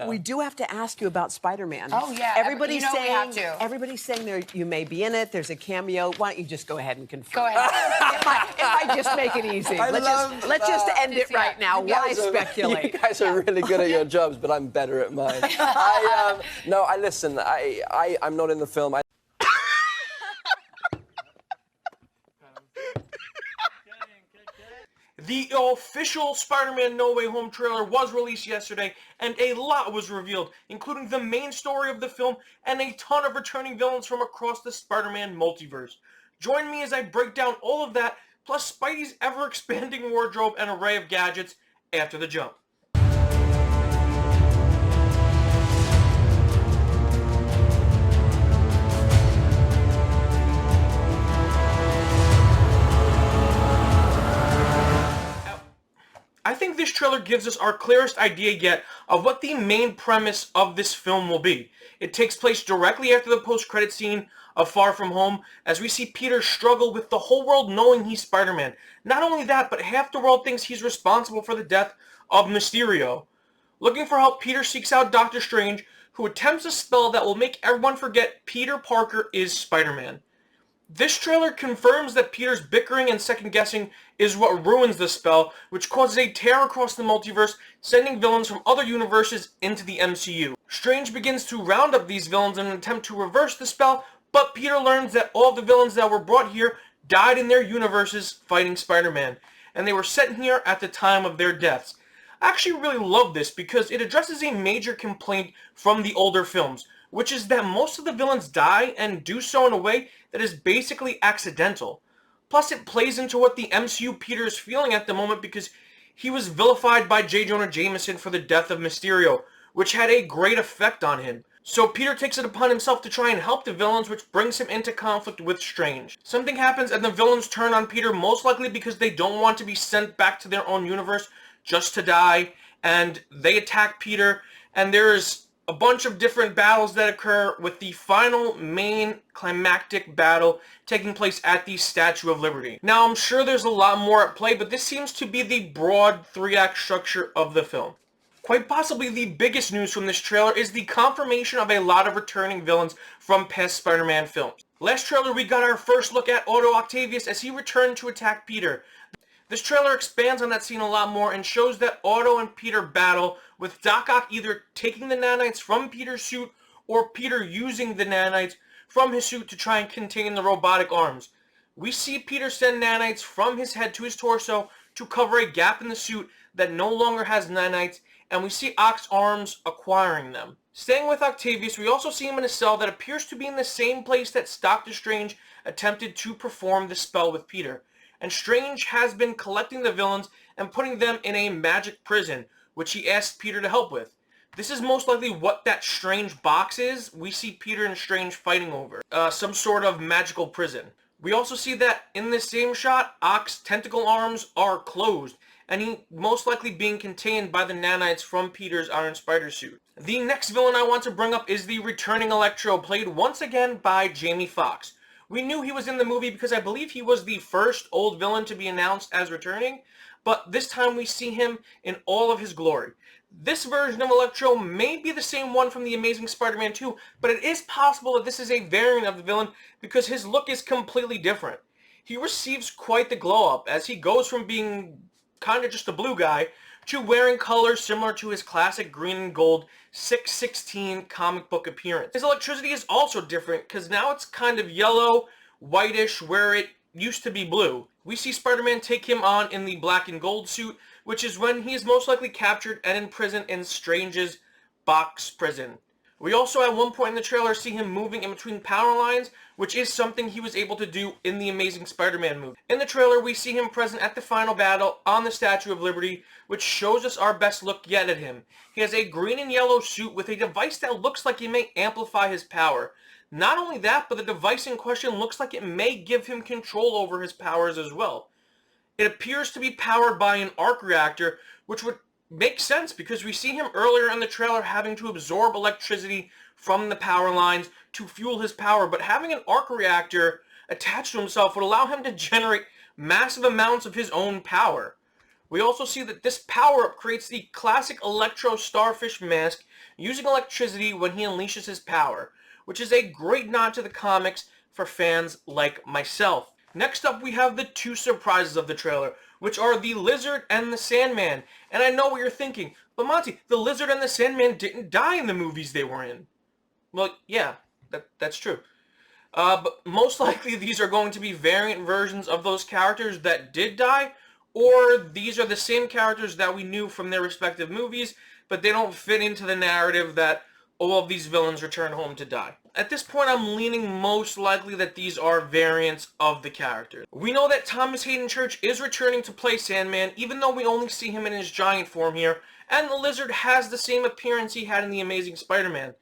we do have to ask you about Spider-Man. Oh, yeah. Everybody's we saying, have to. everybody's saying there you may be in it. There's a cameo. Why don't you just go ahead and confirm? Go ahead. It might just make it easy. Let's just end it right now. Why speculate? You guys are really good at your jobs, but I'm better at mine. Listen. I'm not in the film. The official Spider-Man No Way Home trailer was released yesterday, and a lot was revealed, including the main story of the film and a ton of returning villains from across the Spider-Man multiverse. Join me as I break down all of that, plus Spidey's ever-expanding wardrobe and array of gadgets after the jump. I think this trailer gives us our clearest idea yet of what the main premise of this film will be. It takes place directly after the post-credit scene of Far From Home, as we see Peter struggle with the whole world knowing he's Spider-Man. Not only that, but half the world thinks he's responsible for the death of Mysterio. Looking for help, Peter seeks out Doctor Strange, who attempts a spell that will make everyone forget Peter Parker is Spider-Man. This trailer confirms that Peter's bickering and second-guessing is what ruins the spell, which causes a tear across the multiverse, sending villains from other universes into the MCU. Strange begins to round up these villains in an attempt to reverse the spell, but Peter learns that all the villains that were brought here died in their universes fighting Spider-Man, and they were sent here at the time of their deaths. I actually really love this because it addresses a major complaint from the older films, which is that most of the villains die and do so in a way that is basically accidental. Plus, it plays into what the MCU Peter is feeling at the moment because he was vilified by J. Jonah Jameson for the death of Mysterio, which had a great effect on him. So Peter takes it upon himself to try and help the villains, which brings him into conflict with Strange. Something happens and the villains turn on Peter, most likely because they don't want to be sent back to their own universe just to die, and they attack Peter, and there's a bunch of different battles that occur, with the final main climactic battle taking place at the Statue of Liberty. Now, I'm sure there's a lot more at play, but this seems to be the broad three-act structure of the film. Quite possibly the biggest news from this trailer is the confirmation of a lot of returning villains from past Spider-Man films. Last trailer, we got our first look at Otto Octavius as he returned to attack Peter. This trailer expands on that scene a lot more and shows that Otto and Peter battle, with Doc Ock either taking the nanites from Peter's suit or Peter using the nanites from his suit to try and contain the robotic arms. We see Peter send nanites from his head to his torso to cover a gap in the suit that no longer has nanites, and we see Ock's arms acquiring them. Staying with Octavius, we also see him in a cell that appears to be in the same place that Doctor Strange attempted to perform the spell with Peter. And Strange has been collecting the villains and putting them in a magic prison, which he asked Peter to help with. This is most likely what that strange box is we see Peter and Strange fighting over. Some sort of magical prison. We also see that in this same shot, Ock's tentacle arms are closed, and he most likely being contained by the nanites from Peter's Iron Spider suit. The next villain I want to bring up is the returning Electro, played once again by Jamie Foxx. We knew he was in the movie because I believe he was the first old villain to be announced as returning, but this time we see him in all of his glory. This version of Electro may be the same one from The Amazing Spider-Man 2, but it is possible that this is a variant of the villain because his look is completely different. He receives quite the glow-up as he goes from being kind of just a blue guy to wearing colors similar to his classic green and gold 616 comic book appearance. His electricity is also different because now it's kind of yellow, whitish, where it used to be blue. We see Spider-Man take him on in the black and gold suit, which is when he is most likely captured and imprisoned in Strange's box prison. We also at one point in the trailer see him moving in between power lines, which is something he was able to do in the Amazing Spider-Man movie. In the trailer, we see him present at the final battle on the Statue of Liberty, which shows us our best look yet at him. He has a green and yellow suit with a device that looks like it may amplify his power. Not only that, but the device in question looks like it may give him control over his powers as well. It appears to be powered by an arc reactor, which would make sense because we see him earlier in the trailer having to absorb electricity from the power lines to fuel his power, but having an arc reactor attached to himself would allow him to generate massive amounts of his own power. We also see that this power-up creates the classic Electro starfish mask using electricity when he unleashes his power, which is a great nod to the comics for fans like myself. Next up, we have the two surprises of the trailer, which are the Lizard and the Sandman. And I know what you're thinking, but Monty, the Lizard and the Sandman didn't die in the movies they were in. Well, yeah, that's true. But most likely these are going to be variant versions of those characters that did die, or these are the same characters that we knew from their respective movies, but they don't fit into the narrative that all of these villains return home to die. At this point, I'm leaning most likely that these are variants of the characters. We know that Thomas Hayden Church is returning to play Sandman, even though we only see him in his giant form here, and the Lizard has the same appearance he had in The Amazing Spider-Man.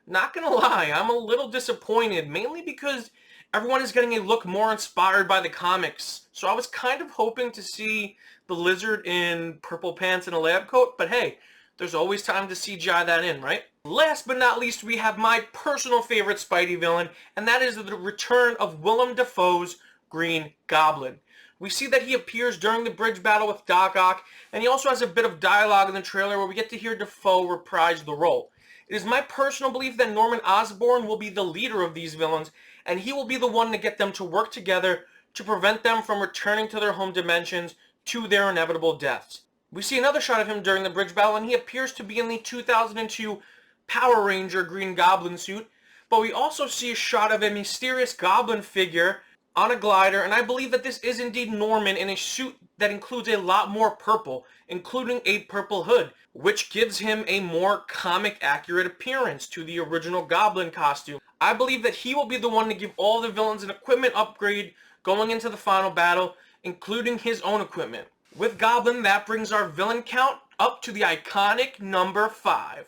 Not gonna lie, I'm a little disappointed, mainly because everyone is getting a look more inspired by the comics. So I was kind of hoping to see the Lizard in purple pants and a lab coat, but hey, there's always time to CGI that in, right? Last but not least, we have my personal favorite Spidey villain, and that is the return of Willem Dafoe's Green Goblin. We see that he appears during the bridge battle with Doc Ock, and he also has a bit of dialogue in the trailer where we get to hear Dafoe reprise the role. It is my personal belief that Norman Osborn will be the leader of these villains, and he will be the one to get them to work together to prevent them from returning to their home dimensions to their inevitable deaths. We see another shot of him during the bridge battle, and he appears to be in the 2002 Power Ranger Green Goblin suit, but we also see a shot of a mysterious goblin figure on a glider, and I believe that this is indeed Norman in a suit that includes a lot more purple, including a purple hood, which gives him a more comic-accurate appearance to the original Goblin costume. I believe that he will be the one to give all the villains an equipment upgrade going into the final battle, including his own equipment. With Goblin, that brings our villain count up to the iconic number 5.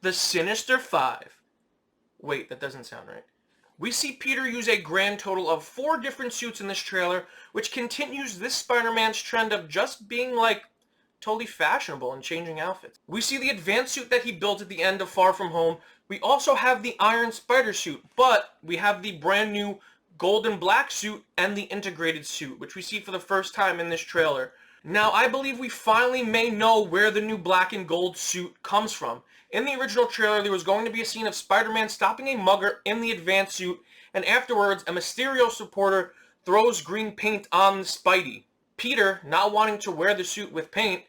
The Sinister Five. Wait, that doesn't sound right. We see Peter use a grand total of 4 different suits in this trailer, which continues this Spider-Man's trend of just being, like, totally fashionable and changing outfits. We see the advanced suit that he built at the end of Far From Home. We also have the Iron Spider suit, but we have the brand new gold and black suit and the integrated suit, which we see for the first time in this trailer. Now, I believe we finally may know where the new black and gold suit comes from. In the original trailer, there was going to be a scene of Spider-Man stopping a mugger in the advanced suit, and afterwards, a Mysterio supporter throws green paint on Spidey. Peter, not wanting to wear the suit with paint,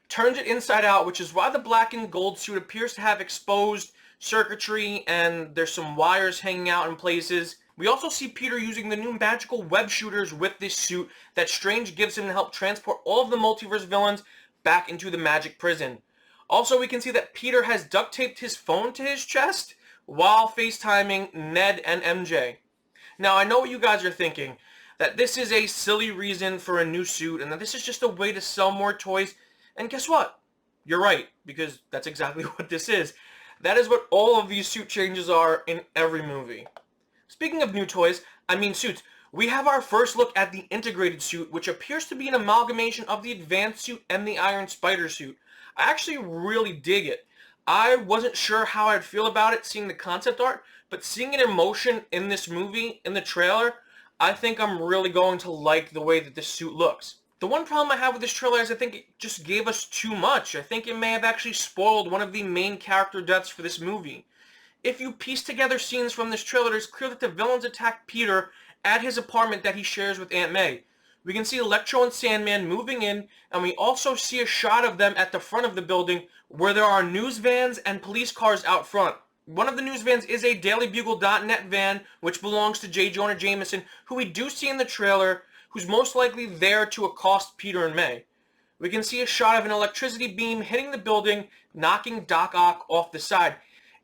turns it inside out, which is why the black and gold suit appears to have exposed circuitry, and there's some wires hanging out in places. We also see Peter using the new magical web shooters with this suit that Strange gives him to help transport all of the multiverse villains back into the magic prison. Also, we can see that Peter has duct taped his phone to his chest while FaceTiming Ned and MJ. Now, I know what you guys are thinking, that this is a silly reason for a new suit and that this is just a way to sell more toys. And guess what? You're right, because that's exactly what this is. That is what all of these suit changes are in every movie. Speaking of new toys, I mean suits, we have our first look at the integrated suit, which appears to be an amalgamation of the advanced suit and the Iron Spider suit. I actually really dig it. I wasn't sure how I'd feel about it seeing the concept art, but seeing it in motion in this movie, in the trailer, I think I'm really going to like the way that this suit looks. The one problem I have with this trailer is I think it just gave us too much. I think it may have actually spoiled one of the main character deaths for this movie. If you piece together scenes from this trailer, it's clear that the villains attack Peter at his apartment that he shares with Aunt May. We can see Electro and Sandman moving in, and we also see a shot of them at the front of the building where there are news vans and police cars out front. One of the news vans is a DailyBugle.net van, which belongs to J. Jonah Jameson, who we do see in the trailer, who's most likely there to accost Peter and May. We can see a shot of an electricity beam hitting the building, knocking Doc Ock off the side.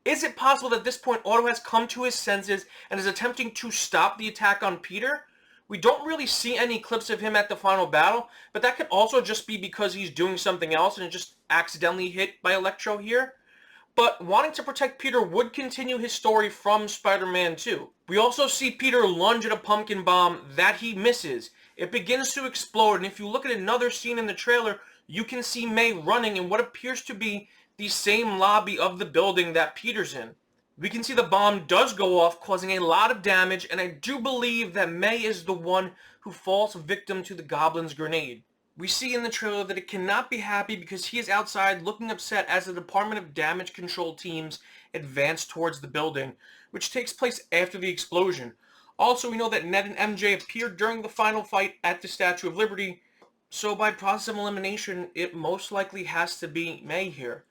Is it possible that at this point Otto has come to his senses and is attempting to stop the attack on Peter? We don't really see any clips of him at the final battle, but that could also just be because he's doing something else and just accidentally hit by Electro here. But wanting to protect Peter would continue his story from Spider-Man 2. We also see Peter lunge at a pumpkin bomb that he misses. It begins to explode, and if you look at another scene in the trailer, you can see May running in what appears to be the same lobby of the building that Peter's in. We can see the bomb does go off, causing a lot of damage, and I do believe that May is the one who falls victim to the Goblin's grenade. We see in the trailer that it cannot be happy because he is outside looking upset as the Department of Damage Control teams advance towards the building, which takes place after the explosion. Also, we know that Ned and MJ appeared during the final fight at the Statue of Liberty, so by process of elimination, it most likely has to be May here.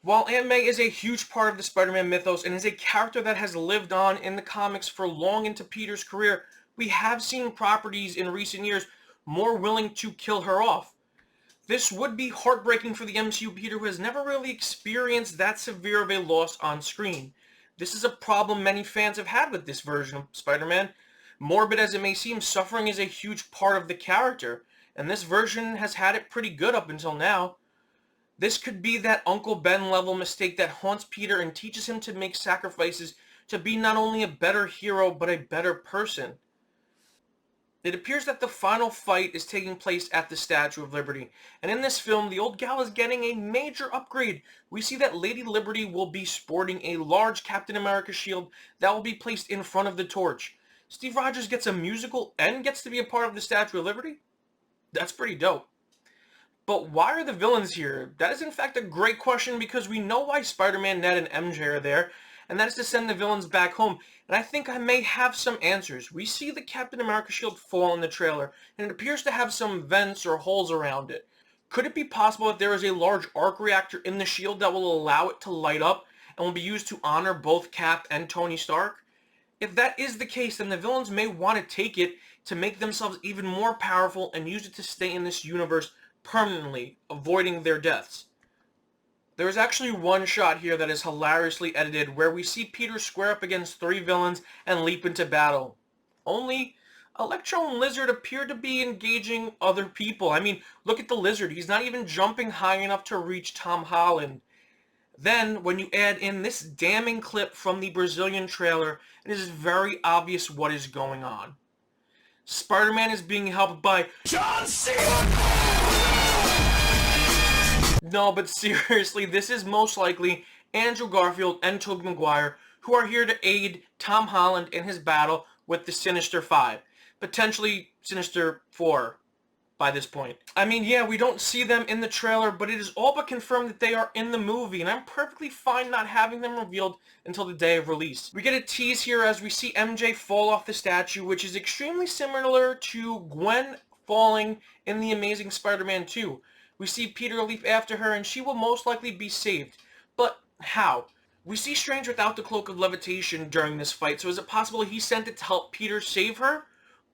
While Aunt May is a huge part of the Spider-Man mythos and is a character that has lived on in the comics for long into Peter's career, we have seen properties in recent years more willing to kill her off. This would be heartbreaking for the MCU Peter, who has never really experienced that severe of a loss on screen. This is a problem many fans have had with this version of Spider-Man. Morbid as it may seem, suffering is a huge part of the character, and this version has had it pretty good up until now. This could be that Uncle Ben level mistake that haunts Peter and teaches him to make sacrifices to be not only a better hero, but a better person. It appears that the final fight is taking place at the Statue of Liberty, and in this film, the old gal is getting a major upgrade. We see that Lady Liberty will be sporting a large Captain America shield that will be placed in front of the torch. Steve Rogers gets a musical and gets to be a part of the Statue of Liberty? That's pretty dope. But why are the villains here? That is in fact a great question, because we know why Spider-Man, Ned, and MJ are there, and that is to send the villains back home. And I think I may have some answers. We see the Captain America shield fall in the trailer, and it appears to have some vents or holes around it. Could it be possible that there is a large arc reactor in the shield that will allow it to light up and will be used to honor both Cap and Tony Stark? If that is the case, then the villains may want to take it to make themselves even more powerful and use it to stay in this universe permanently, avoiding their deaths. There is actually one shot here that is hilariously edited where we see Peter square up against 3 villains and leap into battle. Only Electro and Lizard appear to be engaging other people. I mean, look at the Lizard. He's not even jumping high enough to reach Tom Holland. Then, when you add in this damning clip from the Brazilian trailer, it is very obvious what is going on. Spider-Man is being helped by John Cena! No, but seriously, this is most likely Andrew Garfield and Tobey Maguire, who are here to aid Tom Holland in his battle with the Sinister Five. Potentially Sinister Four by this point. I mean, yeah, we don't see them in the trailer, but it is all but confirmed that they are in the movie, and I'm perfectly fine not having them revealed until the day of release. We get a tease here as we see MJ fall off the statue, which is extremely similar to Gwen falling in The Amazing Spider-Man 2. We see Peter leap after her, and she will most likely be saved. But how? We see Strange without the Cloak of Levitation during this fight, so is it possible he sent it to help Peter save her?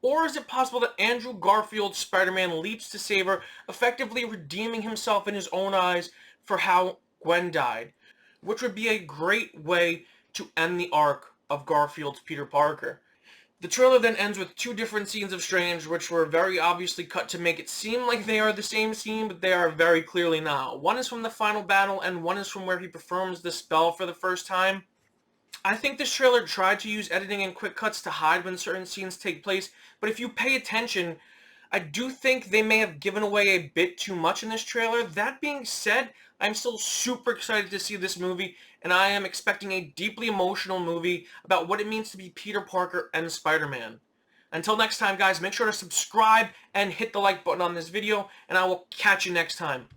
Or is it possible that Andrew Garfield's Spider-Man leaps to save her, effectively redeeming himself in his own eyes for how Gwen died? Which would be a great way to end the arc of Garfield's Peter Parker. The trailer then ends with 2 different scenes of Strange, which were very obviously cut to make it seem like they are the same scene, but they are very clearly not. One is from the final battle, and one is from where he performs the spell for the first time. I think this trailer tried to use editing and quick cuts to hide when certain scenes take place, but if you pay attention, I do think they may have given away a bit too much in this trailer. That being said, I'm still super excited to see this movie, and I am expecting a deeply emotional movie about what it means to be Peter Parker and Spider-Man. Until next time, guys, make sure to subscribe and hit the like button on this video, and I will catch you next time.